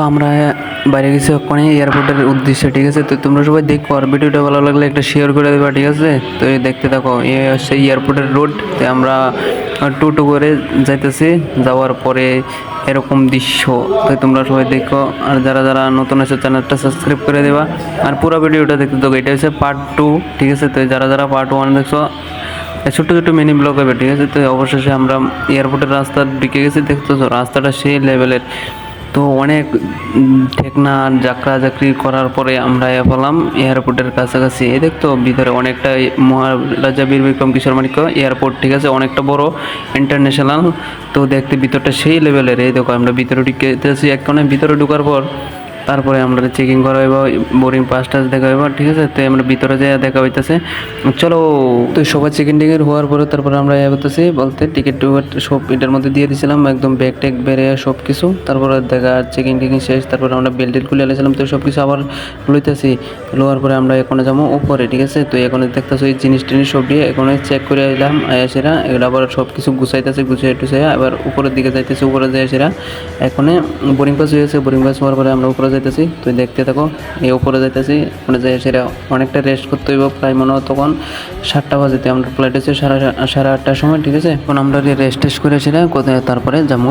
আমরা বাইরে গেছি ওখানে এয়ারপোর্টের উদ্দেশ্যে, ঠিক আছে। তো তোমরা সবাই দেখো, আর ভিডিওটা ভালো লাগলে একটা শেয়ার করে দেবা, ঠিক আছে। তো এই দেখতে থাকো, এ হচ্ছে এয়ারপোর্টের রোড। তো আমরা টোটো করে যাইতেছি, যাওয়ার পরে এরকম দৃশ্য। তো তোমরা সবাই দেখো, আর যারা যারা নতুন আছে চ্যানেলটা সাবস্ক্রাইব করে দেবা, আর পুরো ভিডিওটা দেখতে থাকো। এটা হচ্ছে পার্ট 2, ঠিক আছে। তো যারা যারা পার্ট 1 দেখছো, ছোট্ট ছোট্ট মিনি ব্লগ হবে, ঠিক আছে। তো অবশেষে আমরা এয়ারপোর্টের রাস্তা ঢুকে গেছি, দেখতেছো রাস্তাটা সেই লেভেলের। তো অনেক ঠেকনা যাকরা জাকরি করার পরে আমরা পেলাম এয়ারপোর্টের কাছাকাছি। এই দেখতো ভিতরে অনেকটা মহারাজা বীর বিক্রম কিশোর মানিক্য এয়ারপোর্ট, ঠিক আছে, অনেকটা বড় ইন্টারন্যাশনাল। তো দেখতে ভিতরটা সেই লেভেলের। এই দেখো আমরা ভিতরে ঢুকেছি, এক কোণে ভিতরে ঢোকার পর তারপরে আমরা চেকিং করা হইব, বোরিং পাস টাস দেখা হইব, ঠিক আছে। তো আমরা ভিতরে যাই দেখা হইতেছে, চলো। তো সবাই চেকিং টিকিট হওয়ার পরে তারপরে আমরা বলতেছি বলতে টিকিট সব এটার মধ্যে দিয়ে দিয়েছিলাম, একদম ব্যাগ ট্যাগ বেড়ে সব কিছু। তারপরে দেখা চেকিং টিকিং শেষ, তারপরে আমরা বেল্ট খুলে এলেছিলাম। তো সব কিছু আবার লইতেছি, লোয়ার পরে আমরা এখন যাবো উপরে, ঠিক আছে। তো এখন দেখতেছো এই জিনিস টিনিস সব দিয়ে এখন চেক করে এলাম সেরা, এগুলো আবার সব কিছু গুছাইতেছে, গুছিয়ে টুছিয়ে আবার উপরের দিকে যাইতেছে। উপরে যায় সেরা এখন বোরিং পাস হয়েছে, বোরিং পাস হওয়ার পরে আমরা উপরে যাইতেছি। তুই দেখতে থাকো, এই উপরে যাইতেছি, ওখানে যাই সেটা অনেকটা রেস্ট করতে হইব। প্রায় মনে হয় তখন 7টা বাজেতে, আমরা ফ্লাইট আছে সাড়ে 8টার সময়, ঠিক আছে। এখন আমরা রেস্ট টেস্ট করে সেটা কোথায় তারপরে যাবো